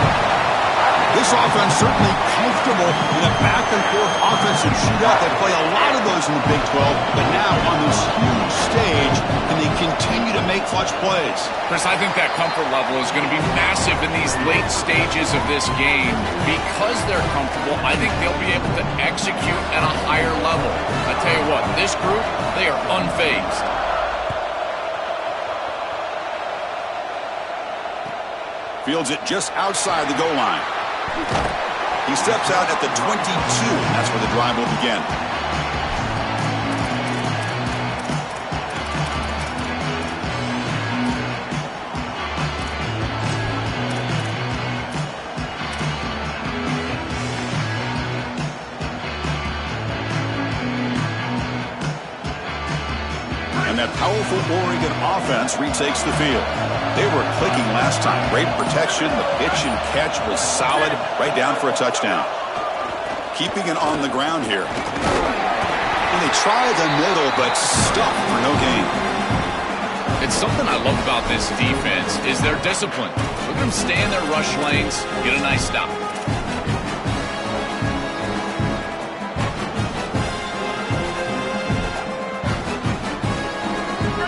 This offense certainly comfortable in a back-and-forth offensive shootout. They play a lot of those in the Big 12, but now on this huge stage, can they continue to make clutch plays? Chris, I think that comfort level is going to be massive in these late stages of this game. Because they're comfortable, I think they'll be able to execute at a higher level. I tell you what, this group, they are unfazed. Fields it just outside the goal line. He steps out at the 22. That's where the drive will begin. And that powerful Oregon offense retakes the field. They were clicking last time. Great protection. The pitch and catch was solid. Right down for a touchdown. Keeping it on the ground here. And they try the middle, but stuck for no gain. It's something I love about this defense is their discipline. Look at them stay in their rush lanes, get a nice stop.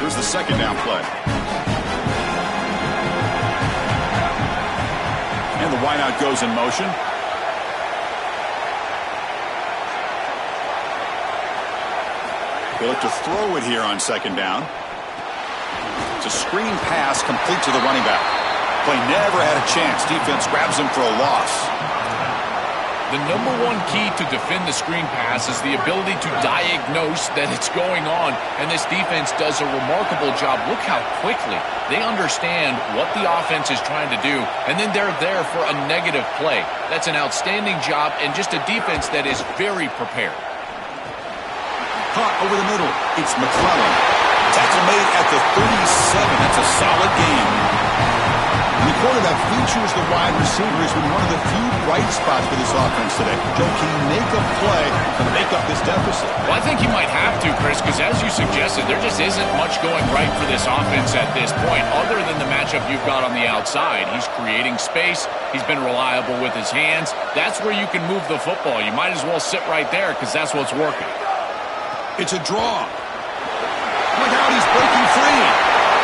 Here's the 2nd down play. And the wideout goes in motion. They look to throw it here on 2nd down. It's a screen pass complete to the running back. Play never had a chance. Defense grabs him for a loss. The number one key to defend the screen pass is the ability to diagnose that it's going on, and this defense does a remarkable job. Look how quickly they understand what the offense is trying to do, and then they're there for a negative play. That's an outstanding job and just a defense that is very prepared. Caught over the middle. It's McClellan. Tackle made at the 37. That's a solid game. And the quarterback features the wide receiver has been one of the few bright spots for this offense today. Joe, can he make a play to make up this deficit? Well, I think he might have to, Chris, because as you suggested, there just isn't much going right for this offense at this point, other than the matchup you've got on the outside. He's creating space. He's been reliable with his hands. That's where you can move the football. You might as well sit right there because that's what's working. It's a draw. Look out, he's breaking free.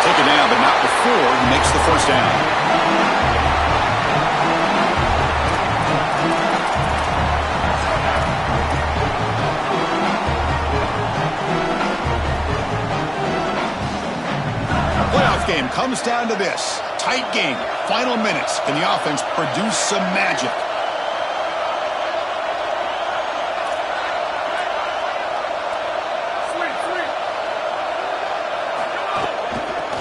Taken down, but not before he makes the first down. game comes down to this. Tight game. Final minutes. Can the offense produce some magic?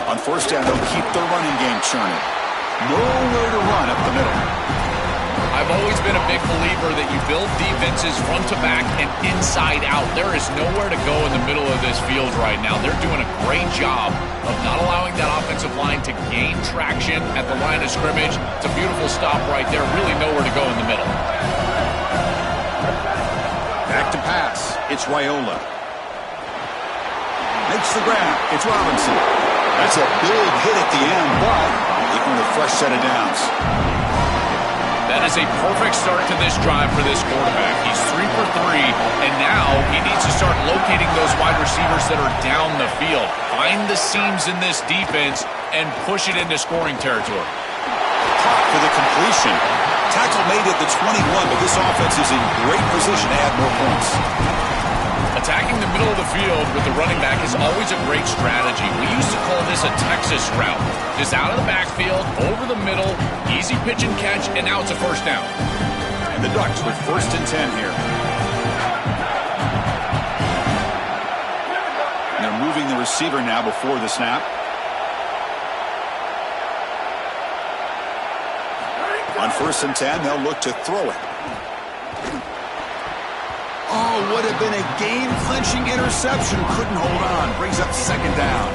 On first down, they'll keep the running game churning. Nowhere to run up the middle. I've always been a big believer that you build defenses front to back and inside out. There is nowhere to go in the middle of this field right now. They're doing a great job of not allowing that offensive line to gain traction at the line of scrimmage. It's a beautiful stop right there. Really nowhere to go in the middle. Back to pass. It's Raiola. Makes the grab. It's Robinson. That's a big hit at the end, but they earn a fresh set of downs. That is a perfect start to this drive for this quarterback. He's 3 for 3, and now he needs to start locating those wide receivers that are down the field. Find the seams in this defense and push it into scoring territory. Caught for the completion. Tackle made at the 21, but this offense is in great position to add more points. Attacking the middle of the field with the running back is always a great strategy. We used to call this a Texas route. Just out of the backfield, over the middle, easy pitch and catch, and now it's a first down. And the Ducks with 1st and 10 here. And they're moving the receiver now before the snap. On 1st and 10, they'll look to throw it. Oh, would have been a game-clinching interception. Couldn't hold on. Brings up 2nd down.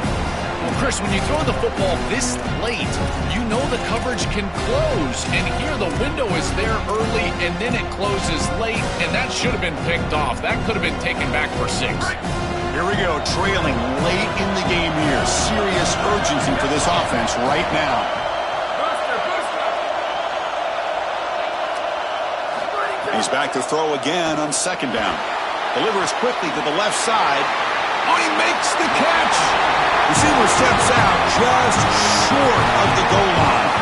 Well, Chris, when you throw the football this late, you know the coverage can close. And here the window is there early, and then it closes late, and that should have been picked off. That could have been taken back for 6. Here we go, trailing late in the game here. Serious urgency for this offense right now. He's back to throw again on 2nd down. Delivers quickly to the left side. Oh, he makes the catch. Receiver steps out just short of the goal line.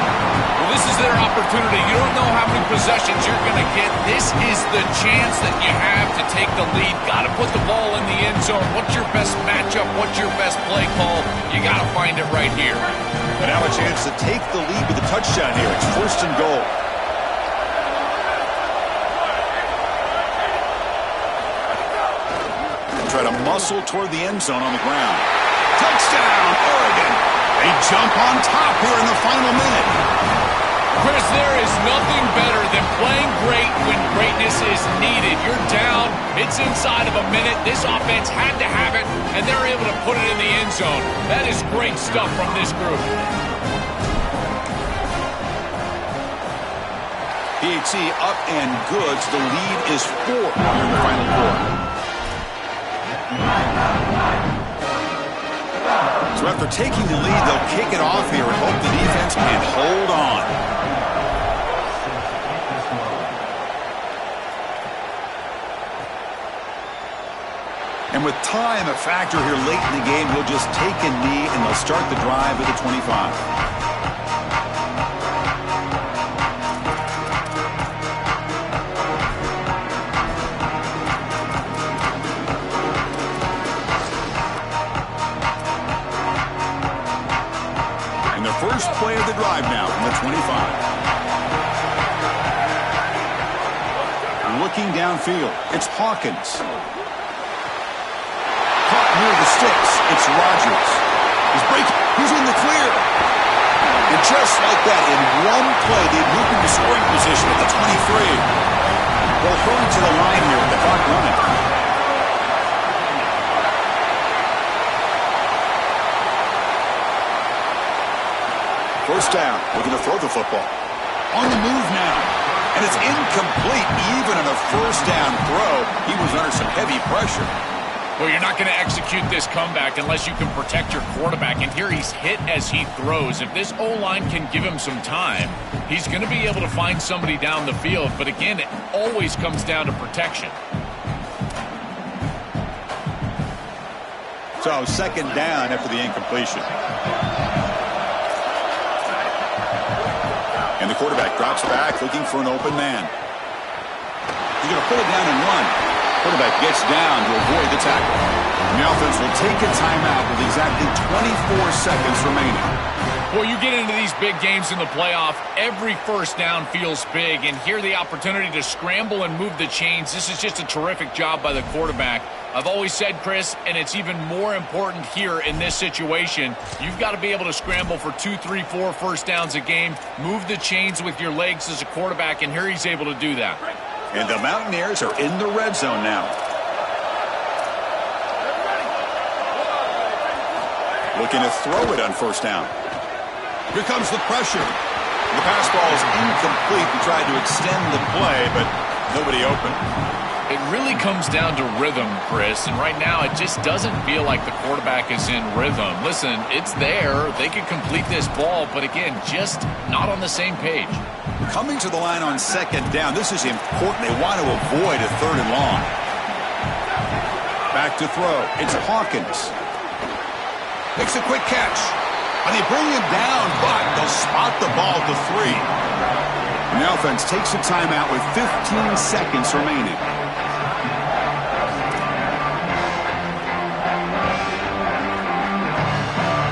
Well, this is their opportunity. You don't know how many possessions you're going to get. This is the chance that you have to take the lead. Got to put the ball in the end zone. What's your best matchup? What's your best play call? You got to find it right here. And now a chance to take the lead with a touchdown here. It's 1st and goal. Try to muscle toward the end zone on the ground. Touchdown, Oregon. They jump on top here in the final minute. Chris, there is nothing better than playing great when greatness is needed. You're down. It's inside of a minute. This offense had to have it, and they're able to put it in the end zone. That is great stuff from this group. PAT up and good. The lead is 4 here in the final quarter. So after taking the lead, they'll kick it off here and hope the defense can hold on. And with time a factor here late in the game, he'll just take a knee and they'll start the drive at the 25. First play of the drive now from the 25. Looking downfield, it's Hawkins. Caught near the sticks, it's Rodgers. He's breaking, he's in the clear. And just like that, in one play, they moved into scoring position at the 23. They'll hurry to the line here with the clock running. First down, looking to throw the football. On the move now, and it's incomplete. Even on a first down throw, he was under some heavy pressure. Well, you're not going to execute this comeback unless you can protect your quarterback, and here he's hit as he throws. If this O-line can give him some time, he's going to be able to find somebody down the field, but again, it always comes down to protection. So, 2nd down after the incompletion. And the quarterback drops back looking for an open man. He's going to pull it down and run. Quarterback gets down to avoid the tackle. And the offense will take a timeout with exactly 24 seconds remaining. Well, you get into these big games in the playoff, every first down feels big, and here the opportunity to scramble and move the chains. This is just a terrific job by the quarterback. I've always said, Chris, and it's even more important here in this situation, you've got to be able to scramble for 2, 3, 4 first downs a game, move the chains with your legs as a quarterback, and here he's able to do that. And the Mountaineers are in the red zone now. Looking to throw it on first down. Here comes the pressure. The pass ball is incomplete. He tried to extend the play, but nobody open. It really comes down to rhythm, Chris, and right now it just doesn't feel like the quarterback is in rhythm. Listen, it's there. They could complete this ball, but again, just not on the same page. Coming to the line on second down, this is important. They want to avoid a third and long. Back to throw. It's Hawkins. Makes a quick catch. And they bring him down, but they'll spot the ball to 3. And the offense takes a timeout with 15 seconds remaining.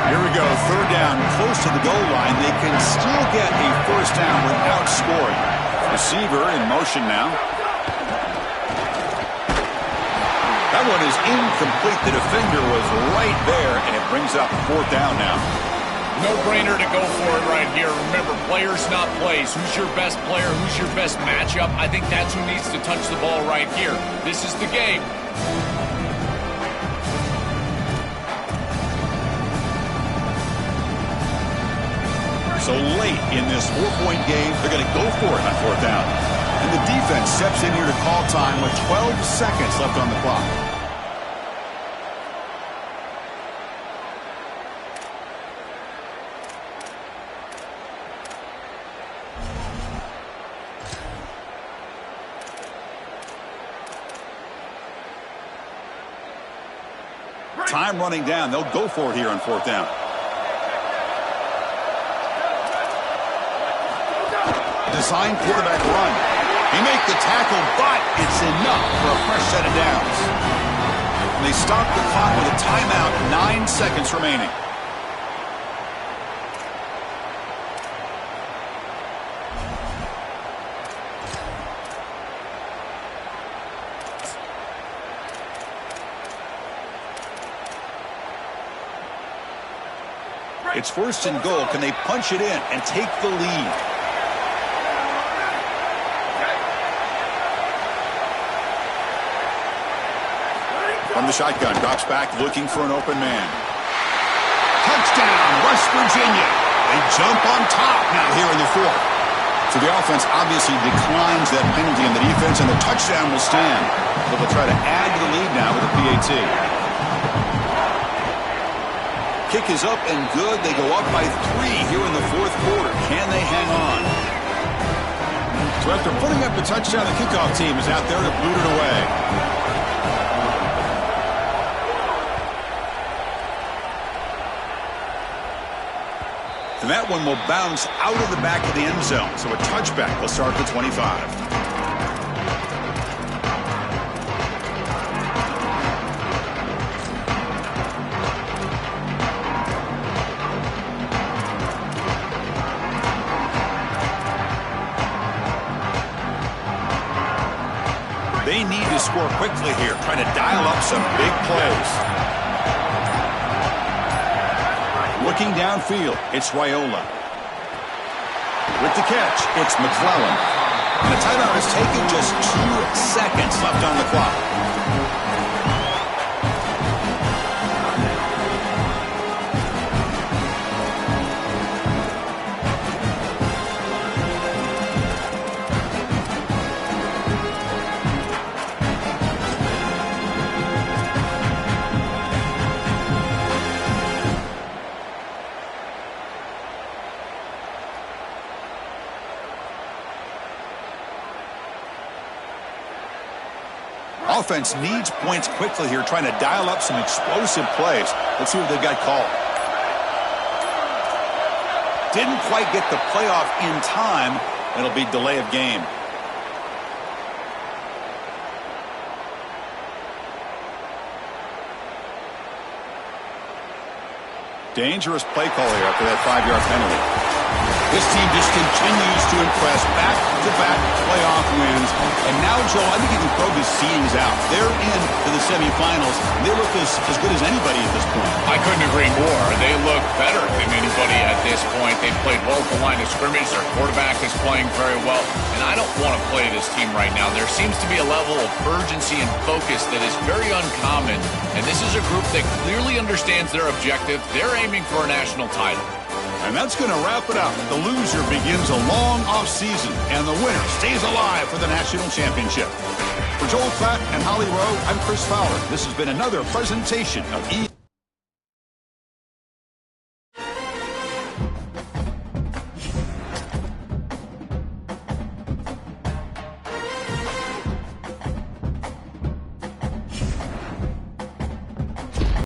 Here we go, third down, close to the goal line. They can still get a first down without scoring. Receiver in motion now. That one is incomplete. The defender was right there, and it brings up fourth down now. No-brainer to go for it right here. Remember, players not plays. Who's your best player? Who's your best matchup? I think that's who needs to touch the ball right here. This is the game. So late in this 4-point game, they're going to go for it on fourth down. And the defense steps in here to call time with 12 seconds left on the clock. Time running down. They'll go for it here on fourth down. Design quarterback run. He make the tackle, but it's enough for a fresh set of downs. And they stop the clock with a timeout, 9 seconds remaining. It's first and goal. Can they punch it in and take the lead? From the shotgun, drops back looking for an open man. Touchdown, West Virginia. They jump on top now here in the fourth. So the offense obviously declines that penalty, and the defense and the touchdown will stand. But they'll try to add to the lead now with a PAT. Kick is up and good. They go up by 3 here in the fourth quarter. Can they hang on? So after putting up the touchdown, the kickoff team is out there to boot it away. And that one will bounce out of the back of the end zone. So a touchback will start the 25. They need to score quickly here, trying to dial up some big plays. Looking downfield, it's Raiola. With the catch, it's McClellan. And the timeout is taken, just 2 seconds left on the clock. Offense needs points quickly here, trying to dial up some explosive plays. Let's see what they've got called. Didn't quite get the playoff in time. It'll be delay of game. Dangerous play call here after that 5-yard penalty. This team just continues to impress. Back-to-back playoff wins. And now, Joe, I think you can throw the seedings out. They're into the semifinals. They look as good as anybody at this point. I couldn't agree more. They look better than anybody at this point. They've played well at the line of scrimmage. Their quarterback is playing very well. And I don't want to play this team right now. There seems to be a level of urgency and focus that is very uncommon. And this is a group that clearly understands their objective. They're aiming for a national title. And that's going to wrap it up. The loser begins a long offseason, and the winner stays alive for the national championship. For Joel Klatt and Holly Rowe, I'm Chris Fowler. This has been another presentation of